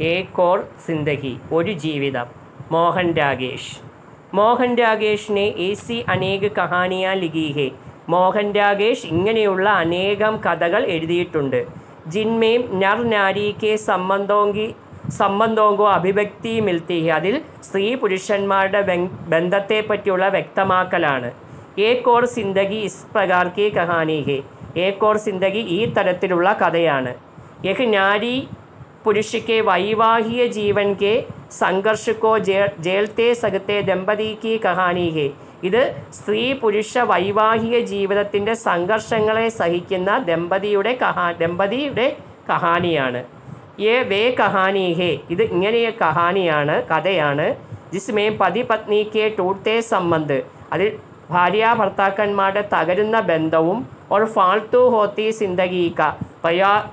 एक और जिंदगी ഒരു ജീവിതം मोहन रागेश। മോഹൻ രാഗേഷിനെ ऐसी अनेक कहानियाँ लिखी है। മോഹൻ രാഗേഷ് ഇങ്ങനെയുള്ള അനേകം കഥകൾ എഴുതിയിട്ടുണ്ട്। जिनमें नर नारी के संबंधों को अभिव्यक्ति मिलती है। അതിൽ സ്ത്രീ പുരുഷന്മാരുടെ ബന്ധത്തെ പറ്റിയുള്ള വ്യക്തമാക്കലാണ്। एक और जिंदगी इस प्रकार की कहानी है। एक और जिंदगी ഈ തരത്തിലുള്ള കഥയാണ്। एक नारी पुरुष के वैवाहिक जीवन के संघर्ष को झेलते सकते दंपति की कहानी है। ഇത് സ്ത്രീ പുരുഷ വൈവാഹിക ജീവിതത്തിൻ്റെ സംഘർഷങ്ങളെ സഹിക്കുന്ന ദമ്പതിയുടെ കഹാനിയാണ്। ये वे कहानी है, ഇത് ഇങ്ങനെ കഹാനിയാണ്, കഥയാണ്। जिसमें पति पत्नी के टूटते संबंध, അതിൽ ഭാര്യ ഭർത്താക്കന്മാരുടെ തകരുന്ന ബന്ധവും और फालतू होती जिंदगी का,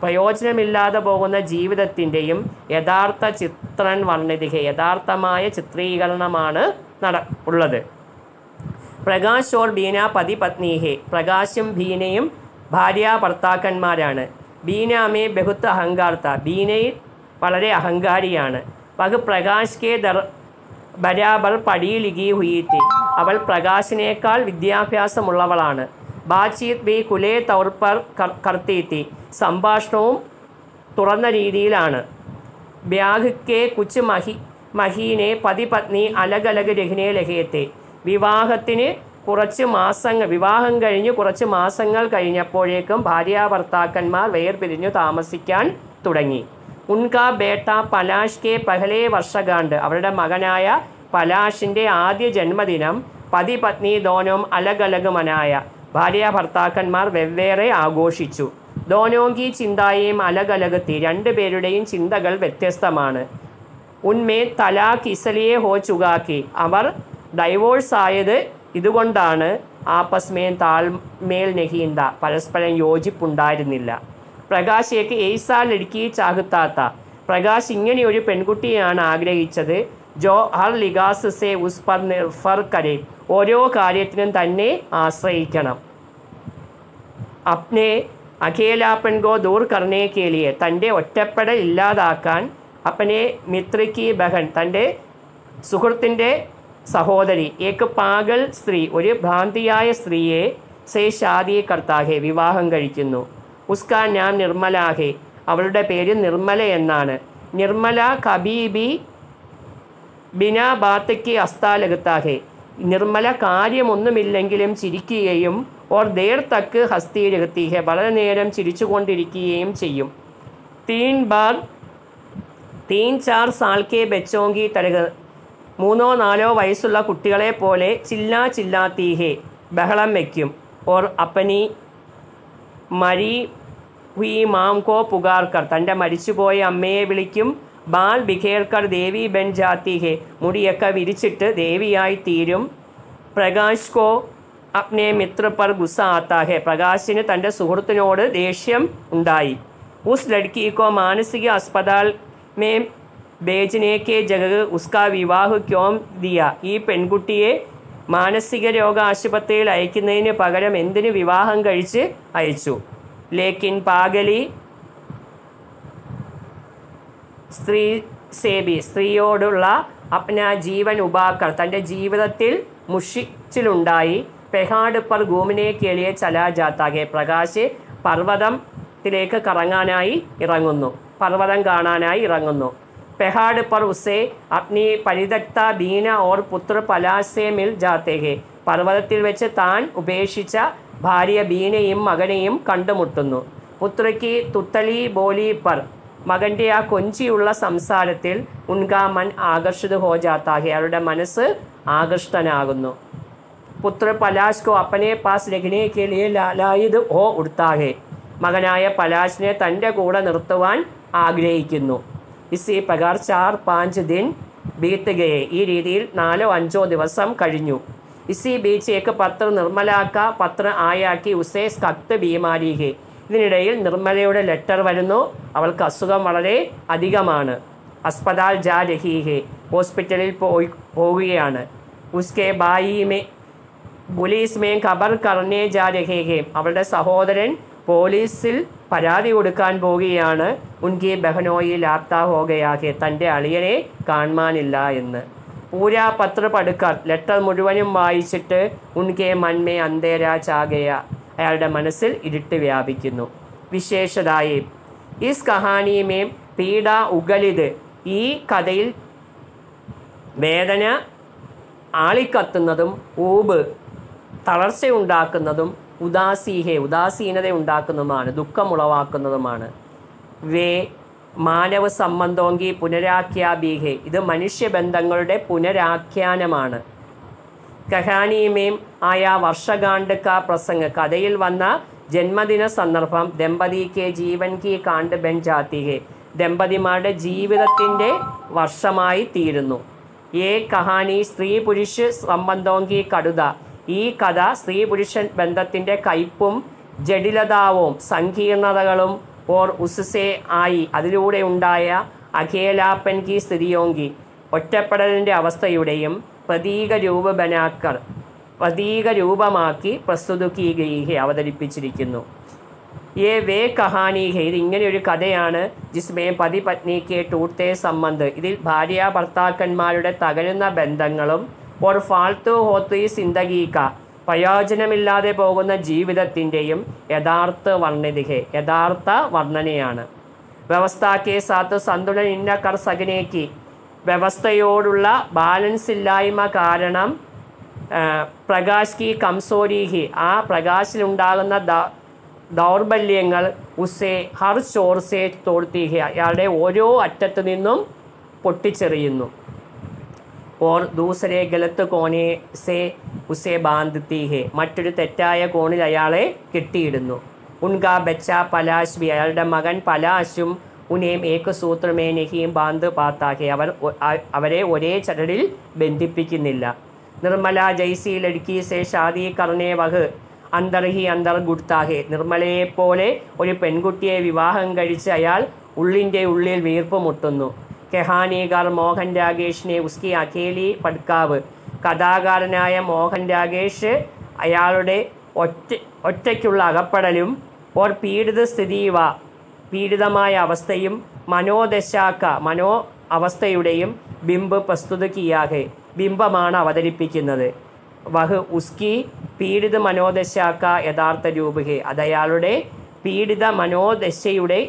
പ്രയോജനമില്ലാതെ പോകുന്ന ജീവിതത്തിൻ്റെയും യഥാർത്ഥ ചിത്രം വർണ്ണിതിക, യഥാർത്ഥമായ ചിത്രീകരണമാണ് ഉള്ളത്। പ്രകാശ് ഓർ ബീന പതി പത്നി ഹെ, പ്രകാശും ബീനയും ഭാര്യ ഭർത്താക്കന്മാരാണ്। ബീന മേ ബഹുത്ത് അഹങ്കാർത്ത, ബീനയിൽ വളരെ അഹങ്കാരിയാണ്। വഹ് പ്രകാശ് കെ ബരാബർ പഠി ലിഖി ഹുയി തി, അവൾ പ്രകാശിനേക്കാൾ വിദ്യാഭ്യാസമുള്ളവളാണ്। ബാത്ചീത് ബി കുലേ തൗർ പർ കർത്തി തി, സംഭാഷണവും തുറന്ന രീതിയിലാണ്। ബ്യാഹ് കെ കുച്ച് മഹീനെ പതി പത്നി അലഗ് അലഗ് രഹ്നെ ലഹേത്തെ, വിവാഹം കഴിഞ്ഞ് കുറച്ച് മാസങ്ങൾ കഴിഞ്ഞപ്പോഴേക്കും ഭാര്യാഭർത്താക്കന്മാർ വേർപിരിഞ്ഞു താമസിക്കാൻ തുടങ്ങി। ഉൻകാ ബേട്ട പലാഷ് കെ പഹലേ വർഷഗാണ്ട്, അവരുടെ മകനായ പലാഷിൻ്റെ ആദ്യ ജന്മദിനം പതി പത്നി ദോനോം അലഗ് അലഗ് മനായ, ഭാര്യാഭർത്താക്കന്മാർ വെവ്വേറെ ആഘോഷിച്ചു। ദോനോങ്കി ചിന്തായേം അലഗ് അലഗ് തി, രണ്ടുപേരുടെയും ചിന്തകൾ വ്യത്യസ്തമാണ്। ഉന്മേ തലാഖ് ഇസലിയെ ഹോ ചുകാക്കി, അവർ ഡൈവോഴ്സ് ആയത് ഇതുകൊണ്ടാണ്। ആപസ്മേൻ താൽമേൽ നഹീന്ത, പരസ്പരം യോജിപ്പുണ്ടായിരുന്നില്ല। പ്രകാശ് ഏക്ക് ഏസാ ലടുക്കി ചാഹത്താത്ത, പ്രകാശ് ഇങ്ങനെ ഒരു പെൺകുട്ടിയാണ് ആഗ്രഹിച്ചത്। ജോ ഹർ ലിഗാസ് സെ ഉസ് പർ നിർഫർ കരെ, ഓരോ കാര്യത്തിനും തന്നെ ആശ്രയിക്കണം। അപ്നെ അഖേലാപ്പൻ ഗോ ദൂർ കർണേ കെ ലിയെ, തൻ്റെ ഒറ്റപ്പെടൽ ഇല്ലാതാക്കാൻ അപ്പനെ മിത്രയ്ക്ക് ബഹൻ, തൻ്റെ സുഹൃത്തിൻ്റെ സഹോദരി, ഏക്ക് പാഗൽ സ്ത്രീ, ഒരു ഭ്രാന്തിയായ സ്ത്രീയെ സേ ഷാദി കർത്താഹെ, വിവാഹം കഴിക്കുന്നു। ഉസ്കാ നാം നിർമ്മലാഹെ, അവളുടെ പേര് നിർമ്മല എന്നാണ്। നിർമ്മല കബീബി ബിനാ ബാത്തയ്ക്ക് അസ്താലകത്താഹെ, നിർമ്മല കാര്യമൊന്നുമില്ലെങ്കിലും ചിരിക്കുകയും ഓർ ദേർ തക്ക് ഹസ്തി രഹത്തിഹെ, വളരെ നേരം ചിരിച്ചുകൊണ്ടിരിക്കുകയും ചെയ്യും। തീൻ ചാർ സാൽക്കെ ബച്ചോങ്കി തരക, 3-4 വയസ്സുള്ള കുട്ടികളെ പോലെ ചില്ലാത്തീഹെ, ബഹളം വയ്ക്കും। ഓർ അപ്പനി മരി ഹുയി മാം കോ പുകാർക്കർ, തൻ്റെ മരിച്ചുപോയ അമ്മയെ വിളിക്കും। ബാൽ ബിഖേർക്കർ ദേവി ബൻ ജാത്തിഹെ, മുടിയൊക്കെ വിരിച്ചിട്ട് ദേവിയായി തീരും। പ്രകാശ് കോ അപ്നെ മിത്ര പർ ഗുസ്സ ആത്താഹെ, പ്രകാശിന് തൻ്റെ സുഹൃത്തിനോട് ദേഷ്യം ഉണ്ടായി। ഉസ് ലഡ്കി കോ മാനസിക അസ്പതാൽ മേ ബേജനെ കെ ജഗ ഉസ്കാ വിവാഹ് ക്യോം ദിയ, ഈ പെൺകുട്ടിയെ മാനസിക രോഗ ആശുപത്രിയിൽ അയക്കുന്നതിന് പകരം എന്തിന് വിവാഹം കഴിച്ച് അയച്ചു। ലേക്കിൻ പാഗലി സ്ത്രീ സേബി, സ്ത്രീയോടുള്ള അപ്ന ജീവൻ ഉപാക്കർ, തൻ്റെ ജീവിതത്തിൽ മുഷിച്ചിലുണ്ടായി। പെഹാഡ് പർ ഗൂമിനെ കേളിയെ ചലാ ജാത്താകെ, പ്രകാശ് പർവ്വതത്തിലേക്ക് കറങ്ങാനായി ഇറങ്ങുന്നു, പർവ്വതം കാണാനായി ഇറങ്ങുന്നു। പെഹാഡ് പർ ഉസേ അപ്നി പരിതക്ത ബീന ഓർ പുത്ര പലാസെ മിൽ ജാത്തേഹെ, പർവ്വതത്തിൽ വെച്ച് താൻ ഉപേക്ഷിച്ച ഭാര്യ ബീനയും മകനെയും കണ്ടുമുട്ടുന്നു। പുത്രയ്ക്ക് തുത്തലി ബോലി പർ, മകൻ്റെ ആ കൊഞ്ചിയുള്ള സംസാരത്തിൽ ഉൻകാ മൻ ആകർഷിത് ഹോ ജാത്താഹെ, അവരുടെ മനസ്സ് ആകൃഷ്ടനാകുന്നു। പുത്ര പലാശ് കോ അപ്പനെ പാസ് രഖ്നെ കെ ലിയെ ലാലായിത് ഹോ ഉഡ്താഹെ, മകനായ പലാശിനെ തൻ്റെ കൂടെ നിർത്തുവാൻ ആഗ്രഹിക്കുന്നു। ഇസി പ്രകാർ 4-5 ദിൻ ബീത്ത് ഗയെ, ഈ രീതിയിൽ 4-5 ദിവസം കഴിഞ്ഞു। ഇസി ബീച്ച് ഏക്ക് പത്ര നിർമ്മലാക്ക പത്ര ആയാക്കി ഉസേ സഖ്ത് ബീമാരി ഹെ, ഇതിനിടയിൽ നിർമ്മലയുടെ ലെറ്റർ വരുന്നു, അവൾക്ക് അസുഖം വളരെ അധികമാണ്। അസ്പതാൽ ജാ രഹി ഹെ, ഹോസ്പിറ്റലിൽ പോവുകയാണ്। ഉസ്കെ ബായി മേ പുലീസ് മേ ഖബർ കർണേ ജാ രഹേ ഹെ, അവളുടെ സഹോദരൻ പോലീസിൽ പരാതി കൊടുക്കാൻ പോവുകയാണ്. ഉൻകി ബഹനോയി ലാപ്ത ഹോഗയാകെ, തൻ്റെ അളിയനെ കാണാനില്ല എന്ന്. പൂരാ പത്ര പടുക്കർ, ലെറ്റർ മുഴുവനും വായിച്ചിട്ട് ഉൻകെ മന്മേ അന്തേര ചാകയ, അയാളുടെ മനസ്സിൽ ഇരുട്ട് വ്യാപിക്കുന്നു. വിശേഷതായി ഇസ് കഹാനിമേം പീഡ ഉഗലിത്, ഈ കഥയിൽ വേദന ആളിക്കത്തുന്നതും ഊബ് തളർച്ചയുണ്ടാക്കുന്നതും ഉദാസീനത ഉണ്ടാക്കുന്നതുമാണ്, ദുഃഖമുളവാക്കുന്നതുമാണ്. വേ മാനവ സംബന്ധോങ്കി പുനരാഖ്യാബീഹെ, ഇത് മനുഷ്യബന്ധങ്ങളുടെ പുനരാഖ്യാനമാണ്. കഹാനിമേം ആയ വർഷകാണ്ഡ് കാ പ്രസംഗ, കഥയിൽ വന്ന ജന്മദിന സന്ദർഭം ദമ്പതി കെ ജീവൻ കി കാണ്ഡ് ബൻ ജാതി ഹെ, ദമ്പതിമാരുടെ ജീവിതത്തിൻ്റെ വർഷമായി തീരുന്നു. ഏ കഹാനി സ്ത്രീ പുരുഷ സംബന്ധോങ്കി കടുത, ഈ കഥ സ്ത്രീ പുരുഷൻ ബന്ധത്തിൻ്റെ കയ്പും ജടിലതാവും സങ്കീർണതകളും ഓർ ഉസ്സേ ആയി, അതിലൂടെ ഉണ്ടായ അഖേലാപ്പൻ കി സ്ഥിതിയോങ്കി, ഒറ്റപ്പെടലിൻ്റെ അവസ്ഥയുടെയും പ്രതീക രൂപമാക്കി പ്രസ്തുതി ഗീഹെ, അവതരിപ്പിച്ചിരിക്കുന്നു. യേ വേ കഹാനീഹെ, ഇത് ഇങ്ങനെ ഒരു കഥയാണ്. ജിസ്മേ പതി പത്നിക്ക് ടൂട്ടേ സംബന്ധ്, ഇതിൽ ഭാര്യ ഭർത്താക്കന്മാരുടെ തകരുന്ന ബന്ധങ്ങളും ഓർ ഫാൾത്തു ഹോത്തി സിന്ദഗീക, പ്രയോജനമില്ലാതെ പോകുന്ന ജീവിതത്തിൻ്റെയും യഥാർത്ഥ വർണ്ണനയാണ്. വ്യവസ്ഥയ്ക്ക് സാത്ത് സന്തുലൻ ഇന്ന കർ സകനേക്ക്, വ്യവസ്ഥയോടുള്ള ബാലൻസ് ഇല്ലായ്മ കാരണം പ്രകാശ് കി കംസോരീഹി, ആ പ്രകാശിലുണ്ടാകുന്ന ദൗർബല്യങ്ങൾ ഉസേ ഹർ ചോർസേ തോർത്തിഹി, അയാളുടെ ഓരോ അറ്റത്തു നിന്നും പൊട്ടിച്ചെറിയുന്നു. ഓർ ദൂസരെ ഗലത്ത് കോനെ സേ ഉസേ ബാന്ധത്തി ഹെ, മറ്റൊരു തെറ്റായ കോണിൽ അയാളെ കെട്ടിയിടുന്നു. ഉൻകാ ബച്ച പലാശ്വി, അയാളുടെ മകൻ പലാശും ഉനേം ഏക സൂത്രമേ നെഹിയും ബാന്ധ് പാത്താഹെ, അവരെ ഒരേ ചരടിൽ ബന്ധിപ്പിക്കുന്നില്ല. നിർമ്മല ജയ്സി ലഡ്കി സേ ഷാദി കർണേ വഹ് അന്തർ ഹി അന്തർ ഗുഡ്താഹെ, നിർമ്മലയെപ്പോലെ ഒരു പെൺകുട്ടിയെ വിവാഹം കഴിച്ച് അയാൾ ഉള്ളിൻ്റെ ഉള്ളിൽ വീർപ്പ് മുട്ടുന്നു. കഹാനീകാർ മോഹൻ രാഗേഷിനെ ഉസ്കി അഖേലി പട്കാവ്, കഥാകാരനായ മോഹൻ രാഗേഷ് അയാളുടെ ഒറ്റയ്ക്കുള്ള അകപ്പെടലും ഓർ പീഡിതമായ അവസ്ഥയും മനോ അവസ്ഥയുടെയും ബിംബ് പ്രസ്തുതിക്കിയാകെ, ബിംബമാണ് അവതരിപ്പിക്കുന്നത്. വഹ് ഉസ്കി പീഡിത മനോദശാക്ക യഥാർത്ഥ രൂപഹെ, അത് അയാളുടെ പീഡിത മനോദശയുടെ